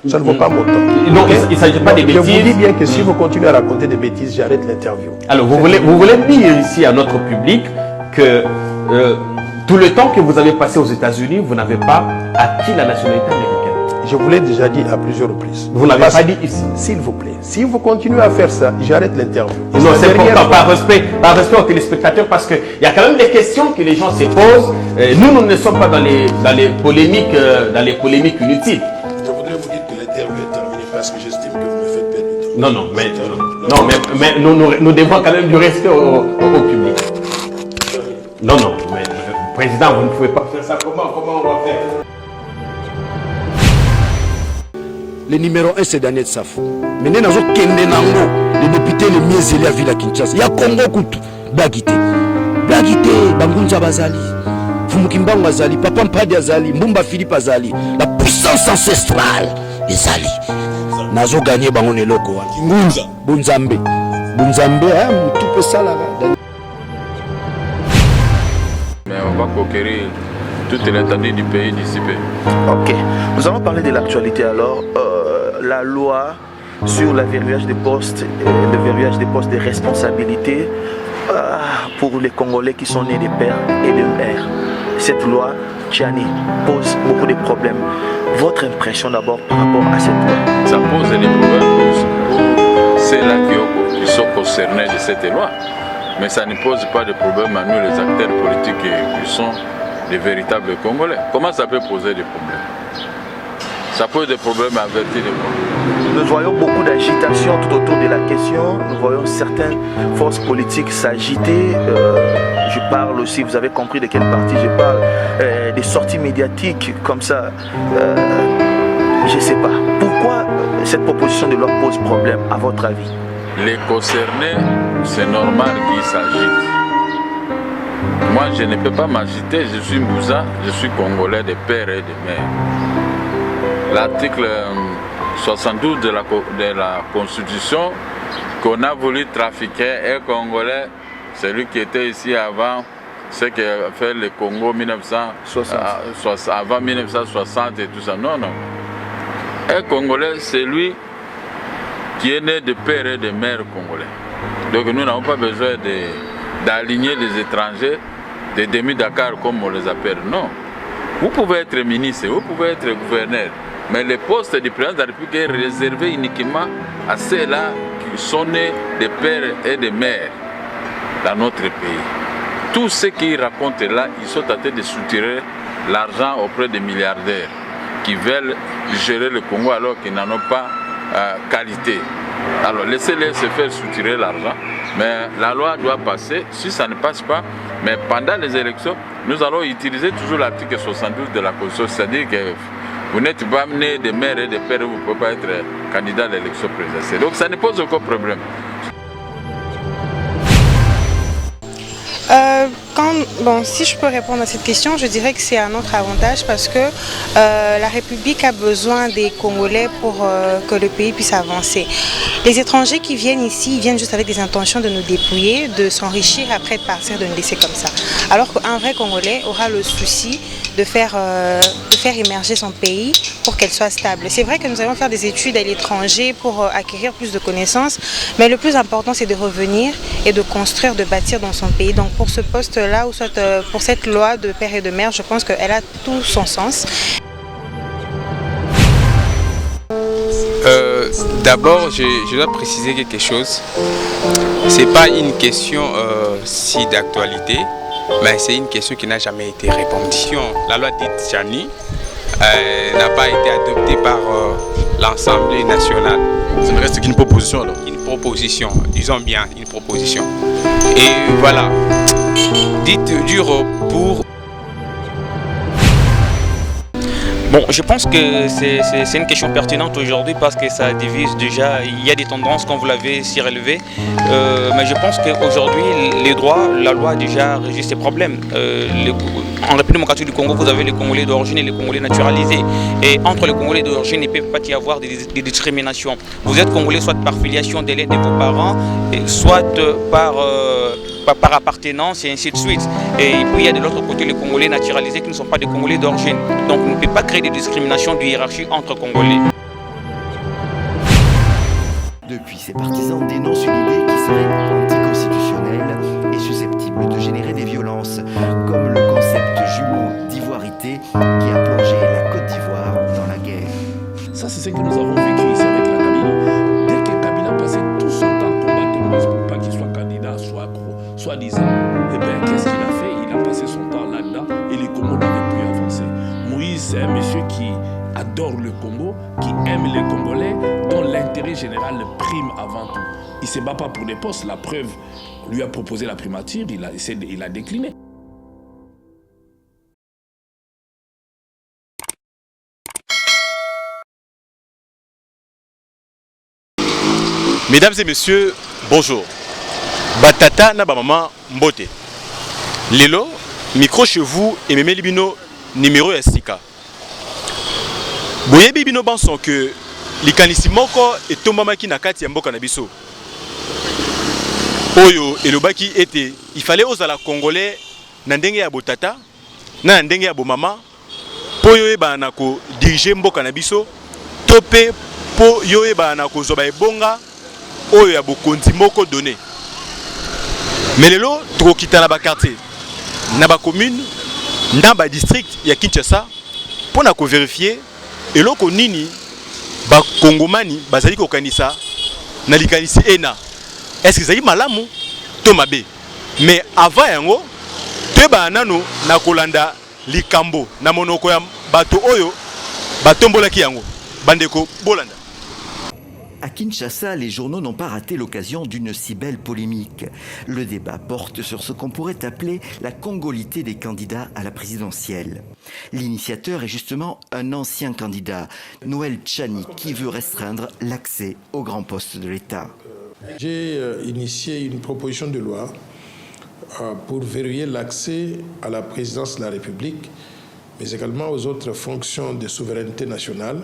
Ça ne vaut pas mon temps. Donc, il ne s'agit pas des bêtises. Je vous dis bien que si vous continuez à raconter des bêtises, j'arrête l'interview. Alors, vous voulez dire ici à notre public que tout le temps que vous avez passé aux États-Unis, vous n'avez pas acquis la nationalité américaine. Je vous l'ai déjà dit à plusieurs reprises. Vous ne l'avez pas dit ici. S'il vous plaît, si vous continuez à faire ça, j'arrête l'interview. Non, c'est important, par respect aux téléspectateurs, parce qu'il y a quand même des questions que les gens se posent. Nous ne sommes pas dans les polémiques inutiles. Je voudrais vous dire que l'interview est terminée parce que j'estime que vous me faites perdre du temps. Non, mais nous devons quand même du respect au public. Non, mais président, vous ne pouvez pas faire ça. Comment on va faire? Le numéro 1, c'est Daniel Safou. Maintenant, le député le mieux zélé à Villa Kinshasa. Il y a Congo Koutou. Blagité, Bangunja Bazali. Fumukimbango Azali. Papa Mpadi Azali. Mbumba Philippe Azali. La puissance ancestrale des Ali. Nazo gagné Bangon et Loko. Ngunza. Bunzambe, tout peut ça là. Mais on va conquérir toute l'étendue du pays d'ici peu. Ok, nous allons parler de l'actualité alors. La loi sur le verrouillage des postes de responsabilité pour les Congolais qui sont nés de pères et de mères. Cette loi, Tchani, pose beaucoup de problèmes. Votre impression d'abord par rapport à cette loi? Ça pose des problèmes pour ceux-là qui sont concernés de cette loi. Mais ça ne pose pas de problème à nous, les acteurs politiques qui sont des véritables Congolais. Comment ça peut poser des problèmes? Ça pose des problèmes à avertir les Congolais. Nous voyons beaucoup d'agitation tout autour de la question. Nous voyons certaines forces politiques s'agiter. Je parle aussi, vous avez compris de quelle partie je parle, des sorties médiatiques comme ça. Je ne sais pas. Pourquoi cette proposition de loi pose problème, à votre avis? Les concernés, c'est normal qu'ils s'agitent. Moi, je ne peux pas m'agiter, je suis Moussa, je suis Congolais de père et de mère. L'article 72 de la Constitution qu'on a voulu trafiquer est Congolais, celui qui était ici avant, ce qui a fait le Congo avant 1960 et tout ça. Non. Un Congolais, c'est lui qui est né de père et de mère congolais. Donc nous n'avons pas besoin d'aligner les étrangers, des demi-Dakar comme on les appelle. Non. Vous pouvez être ministre, vous pouvez être gouverneur, mais le poste du président de la République est réservé uniquement à ceux-là qui sont nés de pères et de mères dans notre pays. Tout ce qu'ils racontent là, ils sont en train de soutirer l'argent auprès des milliardaires qui veulent gérer le Congo alors qu'ils n'en ont pas qualité. Alors laissez-les se faire soutirer l'argent, mais la loi doit passer. Si ça ne passe pas, mais pendant les élections, nous allons utiliser toujours l'article 72 de la Constitution, c'est-à-dire que vous n'êtes pas né de mère et de père, vous ne pouvez pas être candidat à l'élection présidentielle. Donc ça ne pose aucun problème. Si je peux répondre à cette question, je dirais que c'est un autre avantage parce que la République a besoin des Congolais pour que le pays puisse avancer. Les étrangers qui viennent ici, ils viennent juste avec des intentions de nous dépouiller, de s'enrichir après de partir, de nous laisser comme ça. Alors qu'un vrai Congolais aura le souci de faire émerger son pays pour qu'elle soit stable. C'est vrai que nous allons faire des études à l'étranger pour acquérir plus de connaissances, mais le plus important c'est de revenir et de construire, de bâtir dans son pays. Donc pour ce poste-là, ou soit pour cette loi de père et de mère, je pense qu'elle a tout son sens. D'abord, je dois préciser quelque chose. C'est pas une question si d'actualité, mais c'est une question qui n'a jamais été répondue. La loi dite Tchani n'a pas été adoptée par l'Assemblée nationale. Ça ne reste qu'une proposition alors? Une proposition, disons bien une proposition. Et voilà, dites dur pour... Bon, je pense que c'est une question pertinente aujourd'hui parce que ça divise déjà, il y a des tendances comme vous l'avez si relevé, mais je pense qu'aujourd'hui les droits, la loi a déjà régi ces problèmes. En République démocratique du Congo, vous avez les Congolais d'origine et les Congolais naturalisés. Et entre les Congolais d'origine, il ne peut pas y avoir des discriminations. Vous êtes Congolais soit par filiation de l'un de vos parents, soit par appartenance et ainsi de suite. Et puis il y a de l'autre côté les Congolais naturalisés qui ne sont pas des Congolais d'origine. Donc on ne peut pas créer des discriminations de hiérarchie entre Congolais. Depuis, ses partisans dénoncent une idée qui serait anticonstitutionnelle et susceptible de générer des violences, comme le concept jumeau d'ivoirité qui a plongé la Côte d'Ivoire dans la guerre. Ça, c'est ce que nous avons vécu ici avec la Kabila. Dès que Kabila passait tout son temps à combattre Moïse pour pas qu'il soit candidat, soit disant, eh bien, qu'est-ce qu'il a fait? Il a passé son temps là-dedans et les Congos n'avaient plus avancé. Moïse, c'est un monsieur qui adore le Congo, qui aime les Congolais, dont l'intérêt général prime avant tout. Il ne se bat pas pour des postes. La preuve, on lui a proposé la primature, il a décliné. Mesdames et messieurs, bonjour. Batata na ba maman mbote. Lelo, micro chez vous et Mémé Libino numéro Sika. Boye bibino banson que likanisi moko et tombamaki na kati ya mboka na biso. Oyo elobaki était il fallait ozala congolais na ndenge ya botata na ndenge ya bomama po yo eba na ko diriger mboka na biso to pe po yo eba na ko zoba ebonga oyo ya bokonzi moko donné. Mais lelo tokokita na ba quartier na ba commune na ba district ya Kinshasa pour na ko vérifier eloko nini ba kongomani bazali ko kanisa na likanisi ena. Est-ce que ça y malamu to mabe? Mais avant yango te ba nano na kolanda likambo na monoko ya bato oyo batombolaki yango bandeko bolanda. À Kinshasa, les journaux n'ont pas raté l'occasion d'une si belle polémique. Le débat porte sur ce qu'on pourrait appeler la congolité des candidats à la présidentielle. L'initiateur est justement un ancien candidat, Noël Tchani, qui veut restreindre l'accès aux grands postes de l'État. J'ai initié une proposition de loi pour verrouiller l'accès à la présidence de la République, mais également aux autres fonctions de souveraineté nationale,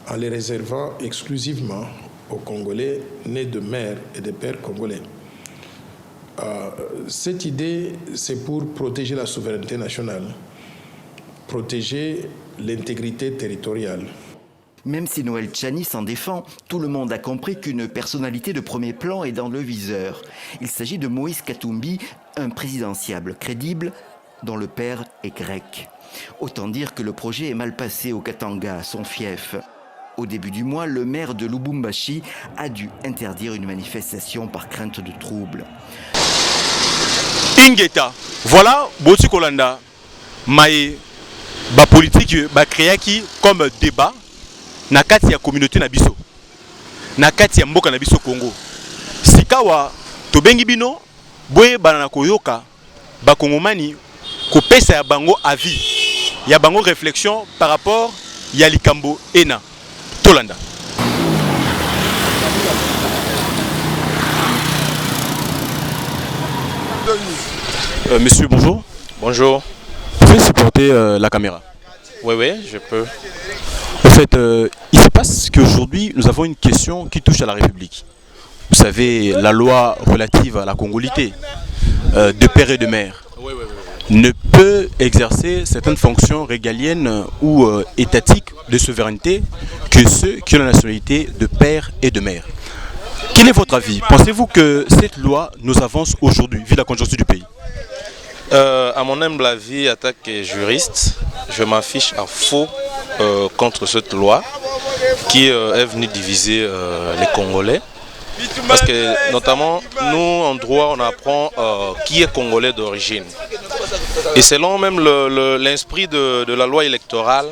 en les réservant exclusivement aux Congolais nés de mères et de pères congolais. Cette idée, c'est pour protéger la souveraineté nationale, protéger l'intégrité territoriale. Même si Noël Tchani s'en défend, tout le monde a compris qu'une personnalité de premier plan est dans le viseur. Il s'agit de Moïse Katumbi, un présidentiable crédible dont le père est grec. Autant dire que le projet est mal passé au Katanga, son fief. Au début du mois, le maire de Lubumbashi a dû interdire une manifestation par crainte de troubles. Ingeta, voilà, Boti Kolanda, Maé, ba politique, ba créaki comme débat, na kati ya communauté na biso, na kati ya mboka na biso Congo. Sikawa, tobengi bino, boye banana koyoka, ba kongomani, ko pesa ya bango avis, ya bango réflexion par rapport ya likambo ena. Tolanda. Monsieur, bonjour. Bonjour. Vous pouvez supporter la caméra? Oui, oui, je peux. En fait, il se passe qu'aujourd'hui, nous avons une question qui touche à la République. Vous savez, la loi relative à la congolité de père et de mère ne peut exercer certaines fonctions régaliennes ou étatiques de souveraineté que ceux qui ont la nationalité de père et de mère. Quel est votre avis? Pensez-vous que cette loi nous avance aujourd'hui, vu la conjoncture du pays? À mon humble avis, en tant que juriste, je m'affiche à faux contre cette loi qui est venue diviser les Congolais. Parce que notamment, nous en droit, on apprend qui est Congolais d'origine. Et selon même l'esprit de la loi électorale,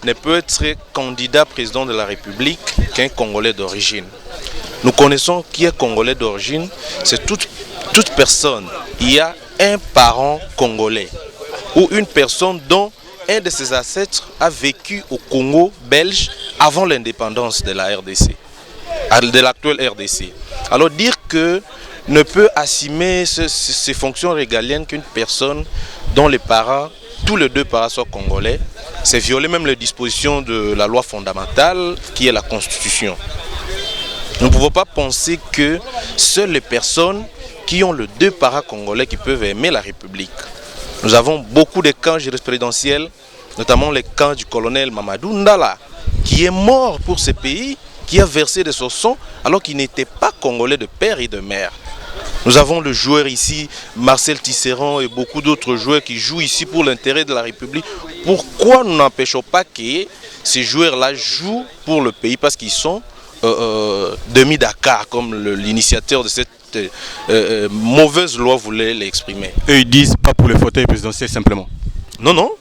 ne peut être candidat président de la République qu'un Congolais d'origine. Nous connaissons qui est Congolais d'origine, c'est toute personne. Il y a un parent congolais ou une personne dont un de ses ancêtres a vécu au Congo belge avant l'indépendance de la RDC, de l'actuelle RDC. Alors dire que ne peut assumer ces fonctions régaliennes qu'une personne dont les parents, tous les deux parents sont congolais, c'est violer même les dispositions de la loi fondamentale qui est la Constitution. Nous ne pouvons pas penser que seules les personnes qui ont les deux parents congolais qui peuvent aimer la République. Nous avons beaucoup de camps jurisprudentiels, notamment les camps du colonel Mamadou Ndala, qui est mort pour ce pays qui a versé de son sang alors qu'il n'était pas congolais de père et de mère. Nous avons le joueur ici, Marcel Tisserand et beaucoup d'autres joueurs qui jouent ici pour l'intérêt de la République. Pourquoi nous n'empêchons pas que ces joueurs-là jouent pour le pays? Parce qu'ils sont demi-Dakar, comme l'initiateur de cette mauvaise loi voulait l'exprimer. Eux, ils disent pas pour le fauteuil présidentiel simplement. Non, non.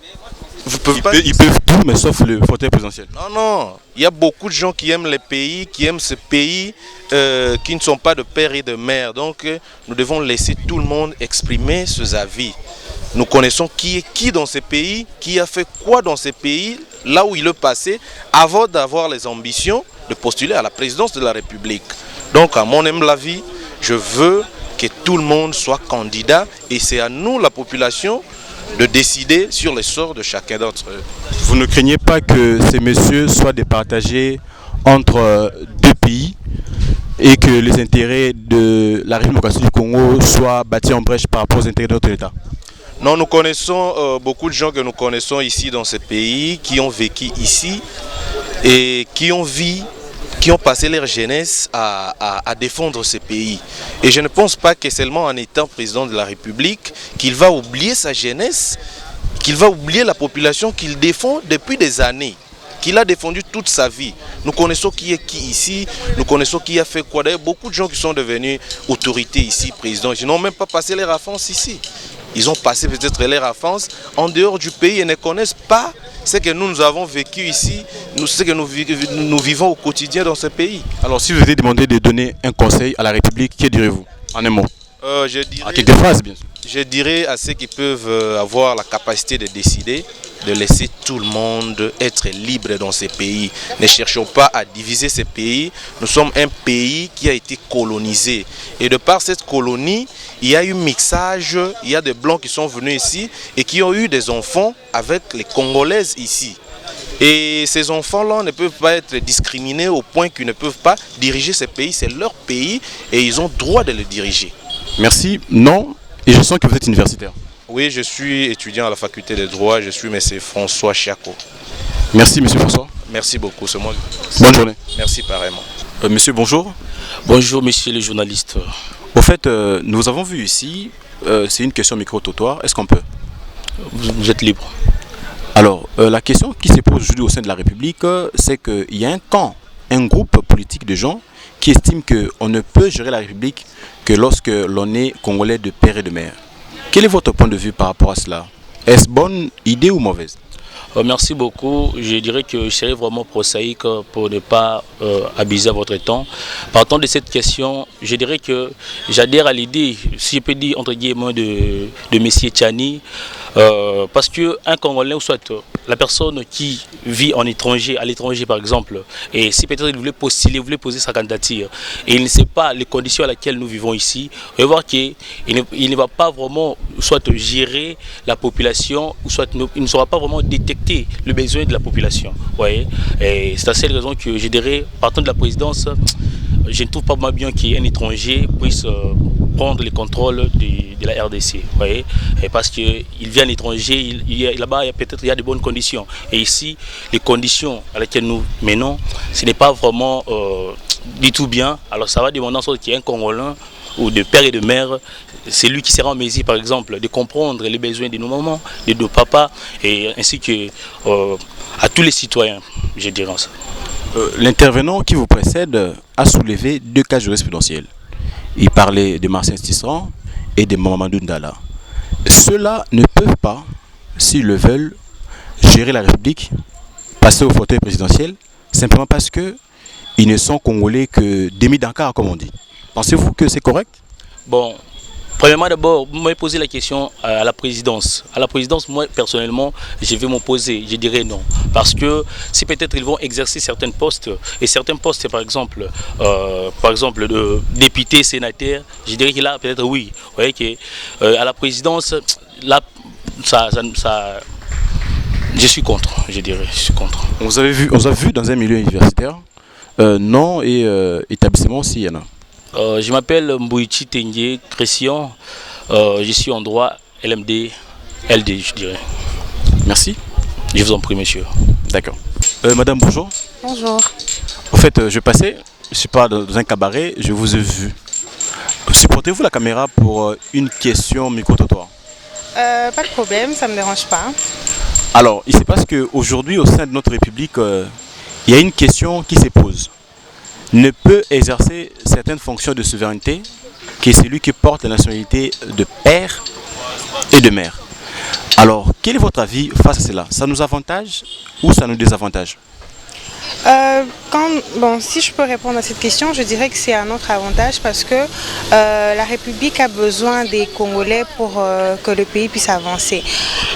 Ils peuvent tout, mais sauf le fauteuil présidentiel. Non, non. Il y a beaucoup de gens qui aiment les pays, qui aiment ce pays, qui ne sont pas de père et de mère. Donc, nous devons laisser tout le monde exprimer ses avis. Nous connaissons qui est qui dans ces pays, qui a fait quoi dans ces pays, là où il est passé, avant d'avoir les ambitions de postuler à la présidence de la République. Donc, à mon humble avis, je veux que tout le monde soit candidat et c'est à nous, la population, de décider sur le sort de chacun d'entre eux. Vous ne craignez pas que ces messieurs soient départagés entre deux pays et que les intérêts de la République démocratique du Congo soient battus en brèche par rapport aux intérêts de notre État? Non, nous connaissons beaucoup de gens que nous connaissons ici dans ces pays, qui ont vécu ici et qui ont passé leur jeunesse à défendre ces pays. Et je ne pense pas que seulement en étant président de la République, qu'il va oublier sa jeunesse, qu'il va oublier la population qu'il défend depuis des années, qu'il a défendu toute sa vie. Nous connaissons qui est qui ici, nous connaissons qui a fait quoi. D'ailleurs, beaucoup de gens qui sont devenus autorités ici, présidents, ils n'ont même pas passé leur enfance ici. Ils ont passé peut-être leur enfance en dehors du pays et ne connaissent pas ce que nous avons vécu ici, ce que nous vivons au quotidien dans ce pays. Alors si vous étiez demandé de donner un conseil à la République, que direz-vous en un mot? À quelques phrases, bien sûr. Je dirais à ceux qui peuvent avoir la capacité de décider, de laisser tout le monde être libre dans ces pays. Ne cherchons pas à diviser ces pays. Nous sommes un pays qui a été colonisé. Et de par cette colonie, il y a eu mixage, il y a des Blancs qui sont venus ici et qui ont eu des enfants avec les Congolaises ici. Et ces enfants-là ne peuvent pas être discriminés au point qu'ils ne peuvent pas diriger ces pays. C'est leur pays et ils ont droit de le diriger. Merci. Non. Et je sens que vous êtes universitaire. Oui, je suis étudiant à la faculté de droit. Je suis M. François Chiako. Merci, M. François. Merci beaucoup. C'est moi. Bonne journée. Merci pareillement. Monsieur, bonjour. Bonjour, monsieur le journaliste. Au fait, nous avons vu ici, c'est une question micro-trottoir. Est-ce qu'on peut? Vous êtes libre. Alors, la question qui se pose aujourd'hui au sein de la République, c'est qu'il y a un camp, un groupe politique de gens qui estiment qu'on ne peut gérer la République que lorsque l'on est congolais de père et de mère. Quel est votre point de vue par rapport à cela? Est-ce bonne idée ou mauvaise? Merci beaucoup. Je dirais que je serais vraiment prosaïque pour ne pas abuser à votre temps. Partant de cette question, je dirais que j'adhère à l'idée, si je peux dire entre guillemets, de M. Tchani, parce qu'un Congolais, ou soit la personne qui vit en étranger, à l'étranger par exemple, et si peut-être il voulait postuler, voulait poser sa candidature, et il ne sait pas les conditions à laquelle nous vivons ici, on va voir qu'il ne va pas vraiment soit gérer la population, ou soit il ne saura pas vraiment détecter le besoin de la population. Voyez, et c'est à cette raison que je dirais, partant de la présidence, je ne trouve pas bien qu'un étranger puisse prendre le contrôle de la RDC. Voyez, et parce qu'il vient à l'étranger, là-bas peut-être il y a de bonnes conditions. Et ici, les conditions à lesquelles nous menons, ce n'est pas vraiment du tout bien. Alors ça va demander en sorte qu'il y ait un Congolais ou de père et de mère, c'est lui qui sera en mesure par exemple de comprendre les besoins de nos mamans, de nos papas, et ainsi que à tous les citoyens, je dirais ça. L'intervenant qui vous précède a soulevé deux cas jurisprudentiels. Il parlait de Marcel Tisserand et de Mamadou Ndala. Ceux-là ne peuvent pas, s'ils le veulent, gérer la République, passer au fauteuil présidentiel, simplement parce qu'ils ne sont congolais que demi-Dakar, comme on dit. Pensez-vous que c'est correct? Bon, premièrement d'abord, vous m'avez posé la question à la présidence. À la présidence, moi personnellement, je vais m'opposer, je dirais non. Parce que si peut-être ils vont exercer certains postes, et certains postes par exemple de député, sénateur, je dirais que là peut-être oui. Vous voyez que à la présidence, là, je suis contre, je dirais, je suis contre. On vous a vu dans un milieu universitaire, nom et établissement s'il y en a. Je m'appelle Mbouichi Tengue Christian, je suis en droit LMD, LD je dirais. Merci. Je vous en prie monsieur. D'accord. Madame, bonjour. Bonjour. En fait, je passais, je sais pas, dans un cabaret, je vous ai vu. Supportez-vous la caméra pour une question micro-trottoir? Pas de problème, ça ne me dérange pas. Alors, il se passe qu'aujourd'hui, au sein de notre République, il y a une question qui se pose. Ne peut exercer certaines fonctions de souveraineté que celui qui porte la nationalité de père et de mère. Alors, quel est votre avis face à cela? Ça nous avantage ou ça nous désavantage? Si je peux répondre à cette question, je dirais que c'est un autre avantage parce que la République a besoin des Congolais pour que le pays puisse avancer.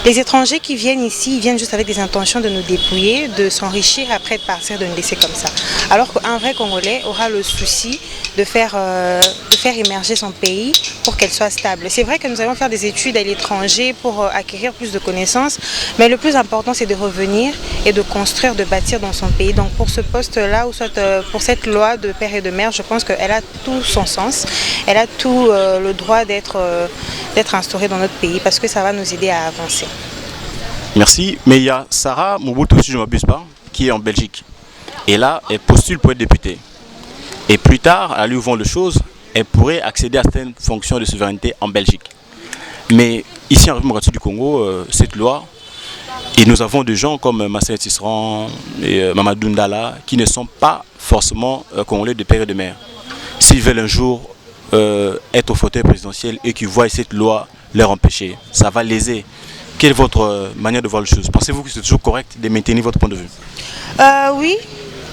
Les étrangers qui viennent ici, ils viennent juste avec des intentions de nous dépouiller, de s'enrichir, après de partir, de nous laisser comme ça. Alors qu'un vrai Congolais aura le souci de faire émerger son pays pour qu'elle soit stable. C'est vrai que nous allons faire des études à l'étranger pour acquérir plus de connaissances, mais le plus important c'est de revenir et de construire, de bâtir dans son pays. Donc pour ce poste-là, ou soit pour cette loi de père et de mère, je pense qu'elle a tout son sens. Elle a tout le droit d'être instaurée dans notre pays parce que ça va nous aider à avancer. Merci. Mais il y a Sarah Mobutu, si je ne m'abuse pas, qui est en Belgique. Et là, elle postule pour être députée. Et plus tard, à lui ouvrir les choses, elle pourrait accéder à certaines fonctions de souveraineté en Belgique. Mais ici en République du Congo, cette loi, et nous avons des gens comme Marcel Tisserand et Mamadou Ndala qui ne sont pas forcément congolais de père et de mère. S'ils veulent un jour être au fauteuil présidentiel et qu'ils voient cette loi leur empêcher, ça va léser. Quelle est votre manière de voir les choses? Pensez-vous que c'est toujours correct de maintenir votre point de vue? Oui.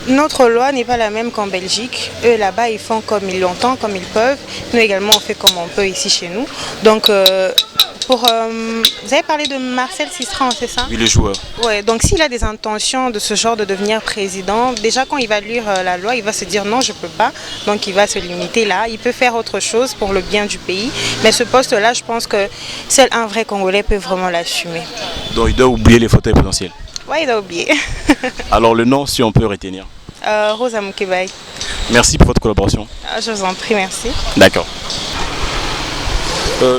Notre loi n'est pas la même qu'en Belgique. Eux là-bas ils font comme ils l'entendent, comme ils peuvent. Nous également on fait comme on peut ici chez nous. Donc vous avez parlé de Marcel Tisserand, c'est ça? Oui, le joueur. Ouais, donc s'il a des intentions de ce genre de devenir président, déjà quand il va lire la loi, il va se dire non, je ne peux pas. Donc il va se limiter là. Il peut faire autre chose pour le bien du pays. Mais ce poste-là, je pense que seul un vrai Congolais peut vraiment l'assumer. Donc il doit oublier les fauteuils présidentiels? Oui, il doit oublier. Alors le nom, si on peut retenir? Rosa Mukebai. Merci pour votre collaboration. Je vous en prie, merci. D'accord.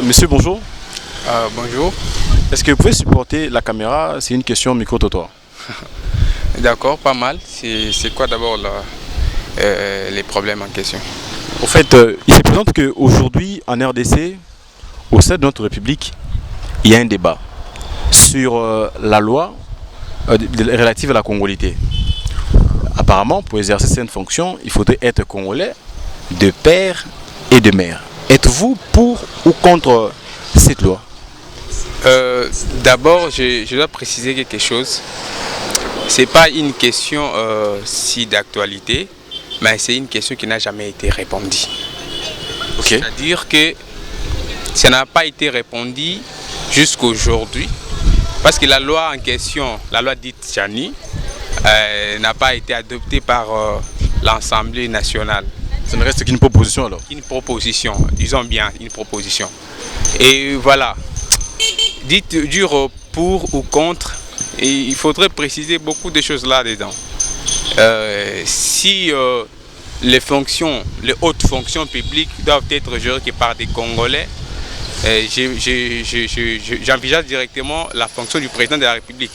Monsieur, bonjour. Bonjour. Est-ce que vous pouvez supporter la caméra? C'est une question micro-trottoir. D'accord, pas mal. C'est quoi d'abord les problèmes en question? En fait, il se présente qu'aujourd'hui, en RDC, au sein de notre République, il y a un débat sur la loi relative à la congolité. Apparemment, pour exercer cette fonction, il faudrait être congolais de père et de mère. Êtes-vous pour ou contre cette loi? D'abord, je dois préciser quelque chose. Ce n'est pas une question si d'actualité, mais c'est une question qui n'a jamais été répondue. Okay. C'est-à-dire que ça n'a pas été répondu jusqu'aujourd'hui, parce que la loi en question, la loi dite Tchani, n'a pas été adoptée par l'Assemblée nationale. Ça ne reste qu'une proposition alors? Une proposition, disons bien une proposition. Et voilà, dites dur pour ou contre, et il faudrait préciser beaucoup de choses là-dedans. Si les hautes fonctions publiques doivent être gérées par des Congolais, j'envisage directement la fonction du président de la République.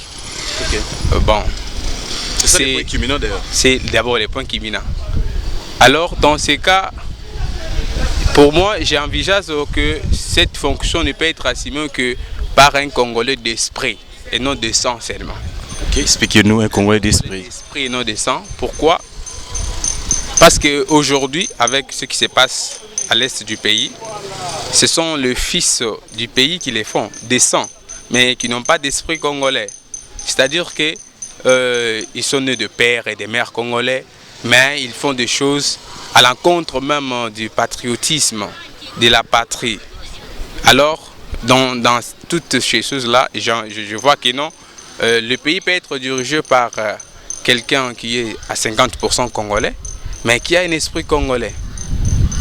Okay. C'est ça les points culminants d'ailleurs. C'est d'abord les points culminants. Alors dans ces cas, pour moi, j'envisage que cette fonction ne peut être assumée que par un Congolais d'esprit et non de sang seulement. Okay. Expliquez-nous un Congolais d'esprit. D'esprit et non de sang. Pourquoi? Parce qu'aujourd'hui, avec ce qui se passe à l'est du pays, ce sont les fils du pays qui les font, des sangs, mais qui n'ont pas d'esprit congolais. C'est-à-dire que ils sont nés de pères et de mères congolais, mais ils font des choses à l'encontre même du patriotisme, de la patrie. Alors, dans toutes ces choses-là, je vois que non, le pays peut être dirigé par quelqu'un qui est à 50% congolais, mais qui a un esprit congolais.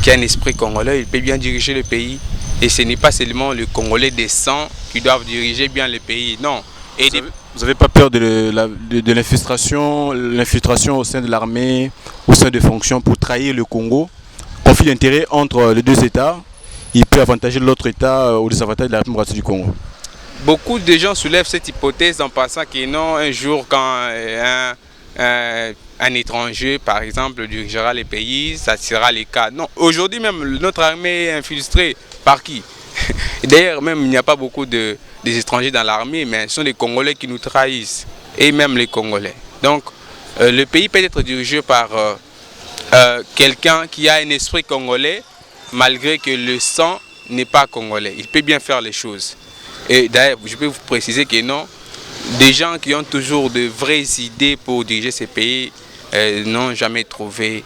Qui a un esprit congolais, il peut bien diriger le pays. Et ce n'est pas seulement le Congolais des sangs qui doivent diriger bien le pays, non. Et vous n'avez pas peur de l'infiltration au sein de l'armée, au sein des fonctions pour trahir le Congo? Conflit d'intérêt entre les deux États, il peut avantager l'autre État au désavantage de la République du Congo. Beaucoup de gens soulèvent cette hypothèse en pensant que non, un jour quand un un étranger, par exemple, dirigera les pays, ça sera le cas. Non, aujourd'hui même, notre armée est infiltrée par qui? D'ailleurs, même, il n'y a pas beaucoup des étrangers dans l'armée, mais ce sont les Congolais qui nous trahissent, et même les Congolais. Donc, le pays peut être dirigé par quelqu'un qui a un esprit congolais, malgré que le sang n'est pas congolais. Il peut bien faire les choses. Et d'ailleurs, je peux vous préciser que non, des gens qui ont toujours de vraies idées pour diriger ces pays n'ont jamais trouvé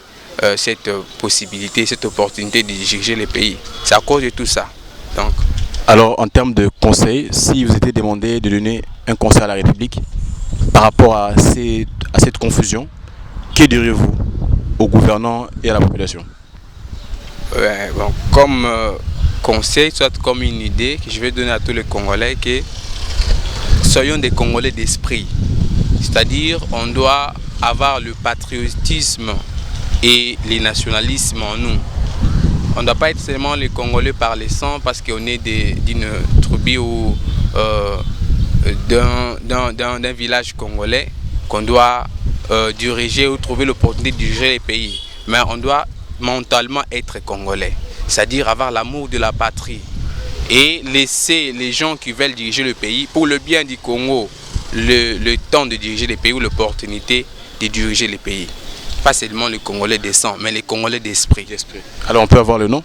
cette possibilité, cette opportunité de diriger les pays. C'est à cause de tout ça. Donc. Alors, en termes de conseils, si vous étiez demandé de donner un conseil à la République par rapport à cette confusion, que diriez-vous aux gouvernants et à la population? Bon, comme conseil, soit comme une idée que je vais donner à tous les Congolais, que soyons des Congolais d'esprit. C'est-à-dire, on doit avoir le patriotisme et le nationalisme en nous. On ne doit pas être seulement les Congolais par les sangs parce qu'on est d'une tribu ou d'un village congolais qu'on doit diriger ou trouver l'opportunité de diriger les pays. Mais on doit mentalement être Congolais, c'est-à-dire avoir l'amour de la patrie et laisser les gens qui veulent diriger le pays, pour le bien du Congo, le temps de diriger les pays ou l'opportunité de diriger les pays. Pas seulement les Congolais des sangs, mais les Congolais d'esprit. Alors on peut avoir le nom?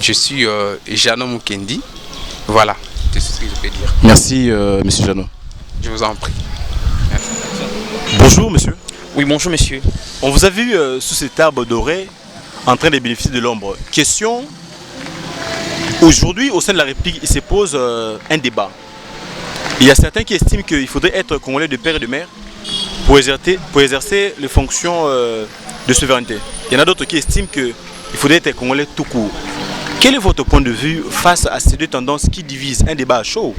Je suis Jano Mukendi. Voilà, c'est ce que je peux dire. Merci monsieur Jano. Je vous en prie. Merci. Bonjour monsieur. Oui, bonjour monsieur. On vous a vu sous cet arbre doré en train de bénéficier de l'ombre. Question, aujourd'hui au sein de la République, il se pose un débat. Il y a certains qui estiment qu'il faudrait être Congolais de père et de mère pour exercer les fonctions de souveraineté. Il y en a d'autres qui estiment qu'il faudrait être Congolais tout court. Quel est votre point de vue face à ces deux tendances qui divisent un débat chaud?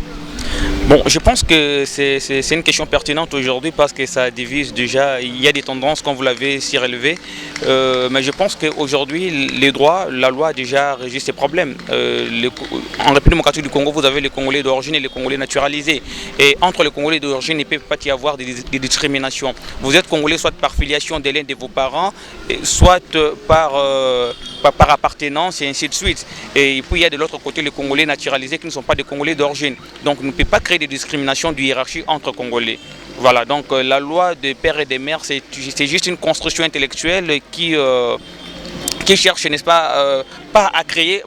Bon, je pense que c'est une question pertinente aujourd'hui parce que ça divise déjà. Il y a des tendances, comme vous l'avez si relevé. Mais je pense qu'aujourd'hui, les droits, la loi a déjà régi ces problèmes. En République démocratique du Congo, vous avez les Congolais d'origine et les Congolais naturalisés. Et entre les Congolais d'origine, il ne peut pas y avoir des discriminations. Vous êtes Congolais soit par filiation de l'un de vos parents, soit par appartenance et ainsi de suite. Et puis il y a de l'autre côté les Congolais naturalisés qui ne sont pas des Congolais d'origine. Donc on ne peut pas créer des discriminations de hiérarchie entre Congolais. Voilà, donc la loi des pères et des mères, c'est juste une construction intellectuelle qui cherche, n'est-ce pas, pas à créer...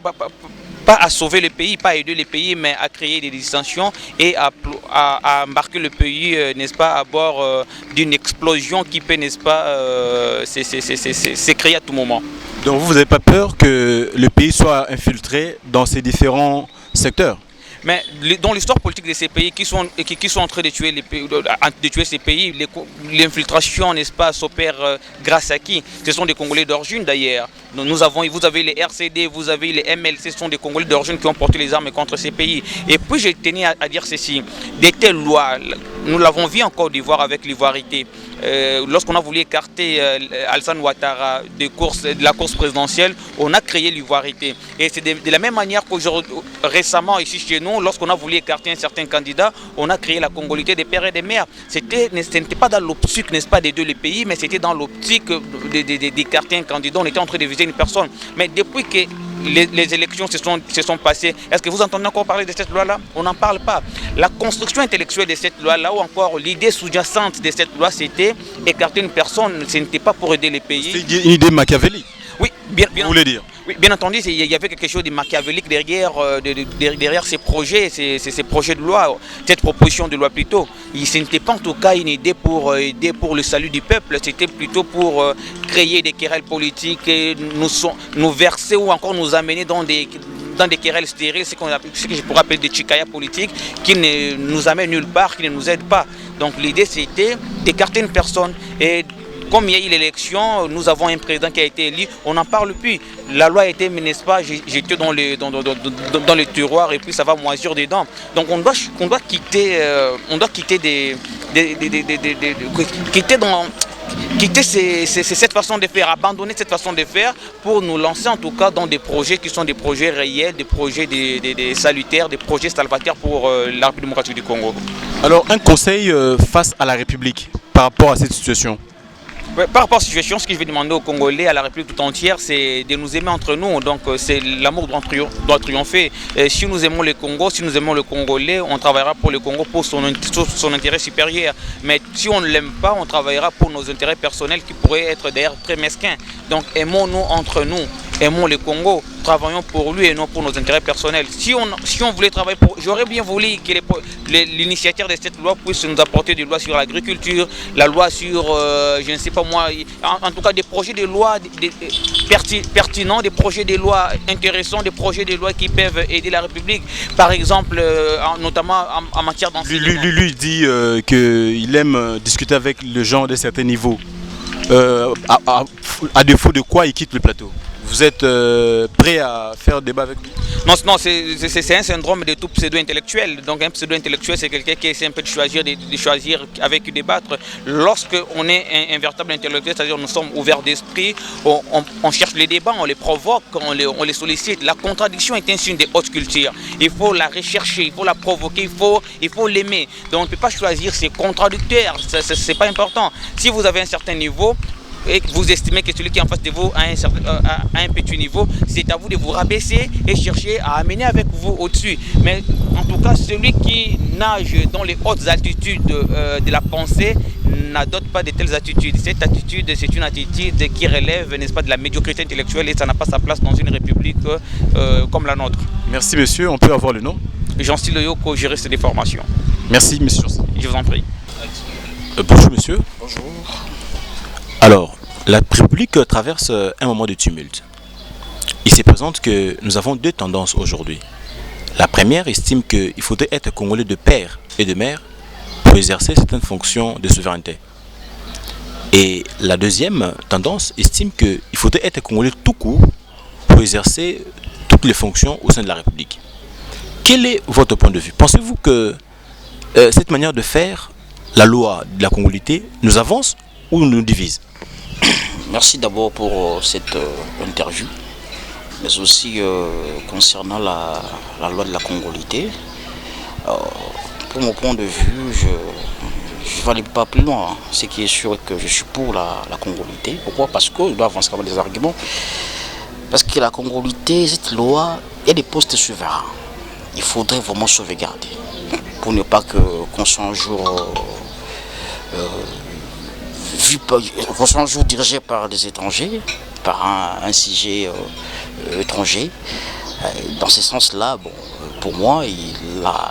pas à sauver le pays, pas à aider le pays, mais à créer des distensions et à embarquer le pays, n'est-ce pas, à bord d'une explosion qui peut, n'est-ce pas, s'écrire à tout moment. Donc vous n'avez pas peur que le pays soit infiltré dans ces différents secteurs? Mais dans l'histoire politique de ces pays qui sont en train de tuer ces pays, l'infiltration, n'est-ce pas, s'opère grâce à qui? Ce sont des Congolais d'origine d'ailleurs. Vous avez les RCD, vous avez les MLC, ce sont des Congolais d'origine qui ont porté les armes contre ces pays. Et puis je tenais à dire ceci, des telles lois, nous l'avons vu en Côte d'Ivoire avec l'ivoirité. Lorsqu'on a voulu écarter Alassane Ouattara de la course présidentielle, on a créé l'ivoirité. Et c'est de la même manière qu'aujourd'hui, récemment ici chez nous, lorsqu'on a voulu écarter un certain candidat, on a créé la congolité des pères et des mères. Ce n'était pas dans l'optique, n'est-ce pas, des deux les pays, mais c'était dans l'optique d'écarter un candidat. On était en train de viser une personne. Mais depuis que les élections se sont passées, est-ce que vous entendez encore parler de cette loi-là? On n'en parle pas. La construction intellectuelle de cette loi-là, ou encore l'idée sous-jacente de cette loi, c'était écarter une personne. Ce n'était pas pour aider les pays. C'est une idée machiavélique. Oui, bien. Vous voulez dire? Oui, bien entendu, il y avait quelque chose de machiavélique derrière ces projets, ces projets de loi, cette proposition de loi plutôt. Ce n'était pas en tout cas une idée pour aider pour le salut du peuple, c'était plutôt pour créer des querelles politiques et nous verser ou encore nous amener dans des querelles stériles, ce que je pourrais appeler des chikaya politiques qui ne nous amènent nulle part, qui ne nous aident pas. Donc l'idée c'était d'écarter une personne. Et comme il y a eu l'élection, nous avons un président qui a été élu, on n'en parle plus. La loi a été, n'est-ce pas, jetée dans le tiroir et puis ça va moisir dedans. Donc on doit quitter cette façon de faire, abandonner cette façon de faire pour nous lancer en tout cas dans des projets qui sont des projets réels, des projets des salutaires, des projets salvateurs pour la République démocratique du Congo. Alors un conseil face à la République par rapport à cette situation? Par rapport à cette situation, ce que je vais demander aux Congolais, à la République tout entière, c'est de nous aimer entre nous. Donc c'est l'amour doit triompher. Si nous aimons le Congo, si nous aimons le Congolais, on travaillera pour le Congo, pour son intérêt supérieur. Mais si on ne l'aime pas, on travaillera pour nos intérêts personnels qui pourraient être d'ailleurs très mesquins. Donc aimons-nous entre nous, aimons le Congo, travaillons pour lui et non pour nos intérêts personnels. Si on voulait travailler pour... J'aurais bien voulu que l'initiateur de cette loi puisse nous apporter des lois sur l'agriculture, la loi sur, je ne sais pas moi, en tout cas des projets de loi pertinents, des projets de loi intéressants, des projets de loi qui peuvent aider la République, par exemple, notamment en matière d'enseignement. Lui dit qu'il aime discuter avec les gens de certains niveaux. À défaut de quoi il quitte le plateau. Vous êtes prêt à faire débat avec lui? Non, c'est un syndrome de tout pseudo-intellectuel. Donc un pseudo-intellectuel, c'est quelqu'un qui essaie un peu de choisir avec débattre. Lorsqu'on est un véritable intellectuel, c'est-à-dire nous sommes ouverts d'esprit, on cherche les débats, on les provoque, on les sollicite. La contradiction est un signe de haute culture. Il faut la rechercher, il faut la provoquer, il faut l'aimer. Donc on ne peut pas choisir ses contradicteurs, c'est pas important. Si vous avez un certain niveau, et que vous estimez que celui qui est en face de vous a un petit niveau, c'est à vous de vous rabaisser et chercher à amener avec vous au-dessus. Mais en tout cas, celui qui nage dans les hautes altitudes de la pensée n'adopte pas de telles attitudes. Cette attitude, c'est une attitude qui relève, n'est-ce pas, de la médiocrité intellectuelle et ça n'a pas sa place dans une république comme la nôtre. Merci monsieur, on peut avoir le nom? Jean-Style Loyoko, juriste des formations. Merci monsieur. Je vous en prie. Bonjour monsieur. Bonjour. Alors, la République traverse un moment de tumulte. Il se présente que nous avons deux tendances aujourd'hui. La première estime qu'il faudrait être congolais de père et de mère pour exercer certaines fonctions de souveraineté. Et la deuxième tendance estime qu'il faudrait être congolais tout court pour exercer toutes les fonctions au sein de la République. Quel est votre point de vue? Pensez-vous que cette manière de faire, la loi de la congolité, nous avance ou nous divise? Merci d'abord pour cette interview, mais aussi concernant la loi de la congolité. Pour mon point de vue, je ne vais aller pas plus loin. Ce qui est sûr que je suis pour la congolité. Pourquoi? Parce qu'il doit avancer avec des arguments. Parce que la congolité, cette loi, il y a des postes souverains. Il faudrait vraiment sauvegarder pour ne pas qu'on soit un jour... qu'on soit un jour dirigé par des étrangers, par un sujet étranger. Dans ce sens-là, bon, pour moi,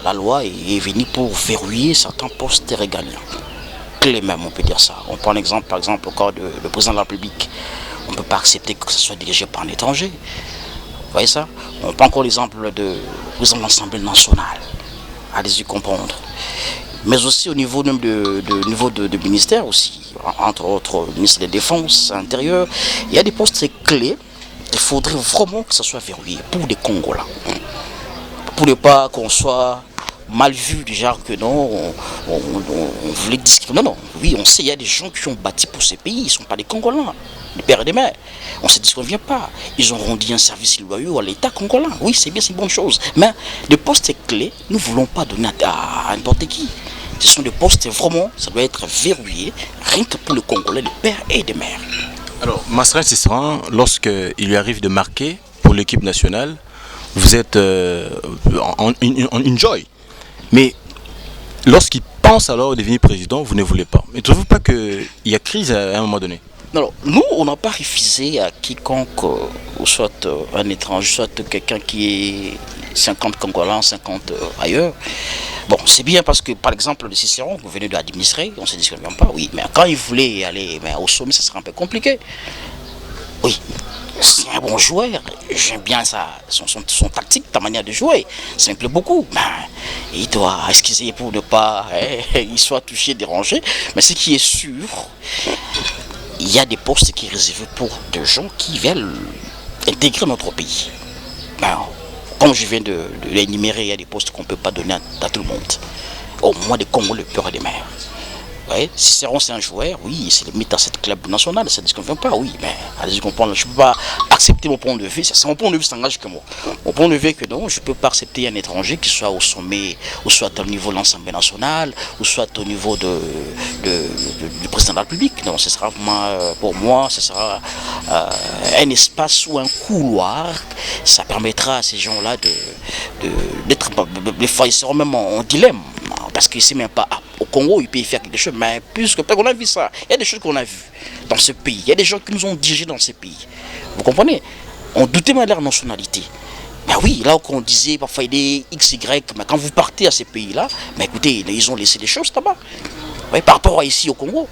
la loi est venue pour verrouiller certains postes régaliens. Clés même, on peut dire ça. On prend l'exemple, par exemple, au cas du président de la République. On ne peut pas accepter que ce soit dirigé par un étranger. Vous voyez ça? On prend encore l'exemple du président de l'Assemblée nationale. Allez-y comprendre. Mais aussi au niveau de ministère aussi, entre autres ministre de la Défense, Intérieur, il y a des postes clés. Il faudrait vraiment que ça soit verrouillé pour les Congolais. Pour ne pas qu'on soit mal vu, du genre que non, on voulait discriminer. Non, oui, on sait, il y a des gens qui ont bâti pour ce pays, ils ne sont pas des Congolais, des pères et des mères. On ne se disconvient pas. Ils ont rendu un service loyal à l'État congolais. Oui, c'est bien, c'est une bonne chose. Mais les postes clés, nous ne voulons pas donner à n'importe qui. Ce sont des postes vraiment, ça doit être verrouillé, rien que pour le Congolais, des pères et des mères. Alors, Masserin Cicéron, lorsqu'il lui arrive de marquer pour l'équipe nationale, vous êtes en joy. Mais lorsqu'il pense alors devenir président, vous ne voulez pas. Mais ne trouvez-vous pas qu'il y a crise à un moment donné? Alors, nous, on n'a pas refusé à quiconque, soit un étranger, soit quelqu'un qui est 50 Congolais, 50 ailleurs. Bon, c'est bien parce que, par exemple, le Cicéron, vous venez de l'administrer, on ne se dit pas, oui, mais quand il voulait aller au sommet, ça serait un peu compliqué. Oui, c'est un bon joueur, j'aime bien son tactique, ta manière de jouer, ça me plaît beaucoup. Ben, il doit excuser pour ne pas il soit touché, dérangé, mais ce qui est sûr, il y a des postes qui sont réservés pour des gens qui veulent intégrer notre pays. Ben, comme je viens de l'énumérer, il y a des postes qu'on ne peut pas donner à tout le monde. Au moins des Congolais, le père et des mères. Ouais, Cicéron c'est un joueur, oui, c'est limite à cette club national, ça ne disconvient pas, oui, mais allez-y comprendre, je ne peux pas accepter mon point de vue, c'est mon point de vue, ça n'engage que moi. Mon point de vue est que non, je ne peux pas accepter un étranger qui soit au sommet, ou soit au niveau de l'Assemblée nationale, ou soit au niveau du président de la République. Non, ce sera pour moi, ce sera un espace ou un couloir, ça permettra à ces gens-là d'être, des fois ils seront même en dilemme. Parce que c'est même pas au Congo, il peut y faire quelque chose, mais puisque on a vu ça, il y a des choses qu'on a vues dans ce pays, il y a des gens qui nous ont dirigés dans ce pays. Vous comprenez? On doutait même de leur nationalité. Mais oui, là où on disait parfois il est XY, mais quand vous partez à ces pays-là, mais écoutez, ils ont laissé des choses là-bas. Oui, par rapport à ici au Congo,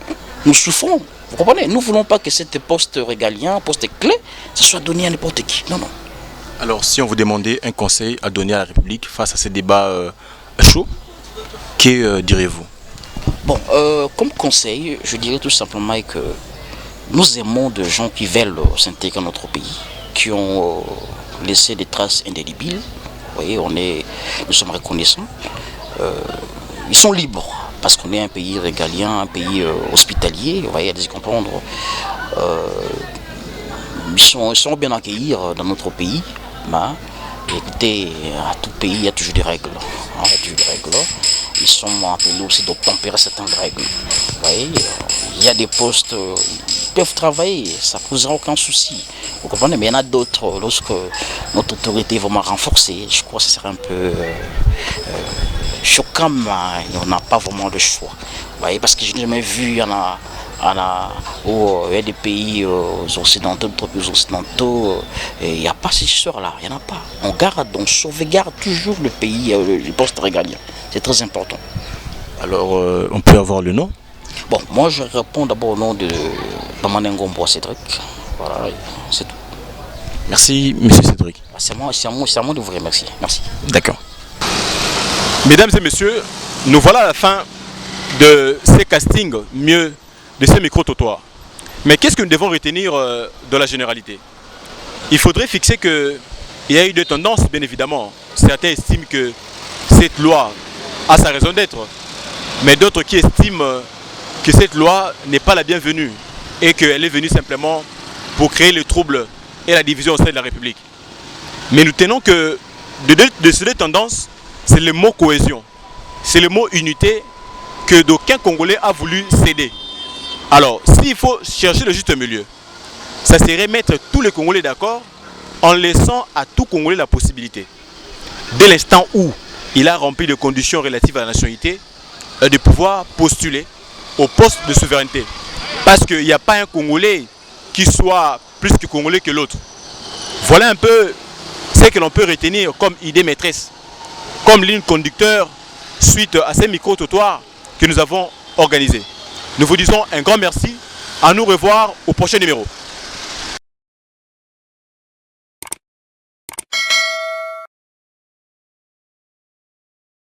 nous souffrons. Vous comprenez? Nous ne voulons pas que cette poste régalien, poste clé, ça soit donné à n'importe qui. Non, non. Alors, si on vous demandait un conseil à donner à la République face à ces débats chauds, que direz-vous? Bon, comme conseil, je dirais tout simplement que nous aimons des gens qui veulent s'intégrer à notre pays, qui ont laissé des traces indélébiles. Vous voyez, nous sommes reconnaissants. Ils sont libres, parce qu'on est un pays régalien, un pays hospitalier, vous voyez, allez-y comprendre. Ils sont bien accueillis dans notre pays. Mais, écoutez, à tout pays, il y a toujours des règles. Hein, il y a toujours des règles. Ils sont appelés aussi d'obtempérer certaines règles. Vous voyez, il y a des postes, ils peuvent travailler, ça ne posera aucun souci. Vous comprenez? Mais il y en a d'autres, lorsque notre autorité est vraiment renforcée, je crois que ce serait un peu choquant, mais on n'a pas vraiment de choix. Vous voyez, parce que je n'ai jamais vu, il y a des pays occidentaux, d'autres pays occidentaux, il n'y a pas ces histoires-là, il n'y en a pas. On sauvegarde toujours le pays, le poste régalien. C'est très important. Alors, on peut avoir le nom? Bon, moi je réponds d'abord au nom de Bamanengombo Cédric. Voilà, c'est tout. Merci, monsieur Cédric. C'est à moi de vous remercier. Merci. D'accord. Mesdames et messieurs, nous voilà à la fin de ces castings, mieux de ces micro-trottoirs. Mais qu'est-ce que nous devons retenir de la généralité? Il faudrait fixer qu'il y a eu des tendances, bien évidemment. Certains estiment que cette loi a sa raison d'être, mais d'autres qui estiment que cette loi n'est pas la bienvenue et qu'elle est venue simplement pour créer le trouble et la division au sein de la République. Mais nous tenons que de ces deux tendances, c'est le mot cohésion, c'est le mot unité que d'aucun Congolais a voulu céder. Alors, s'il faut chercher le juste milieu, ça serait mettre tous les Congolais d'accord en laissant à tout Congolais la possibilité, dès l'instant où il a rempli les conditions relatives à la nationalité, de pouvoir postuler au poste de souveraineté. Parce qu'il n'y a pas un Congolais qui soit plus que Congolais que l'autre. Voilà un peu ce que l'on peut retenir comme idée maîtresse, comme ligne conducteur suite à ces micro-trottoirs que nous avons organisés. Nous vous disons un grand merci, à nous revoir au prochain numéro.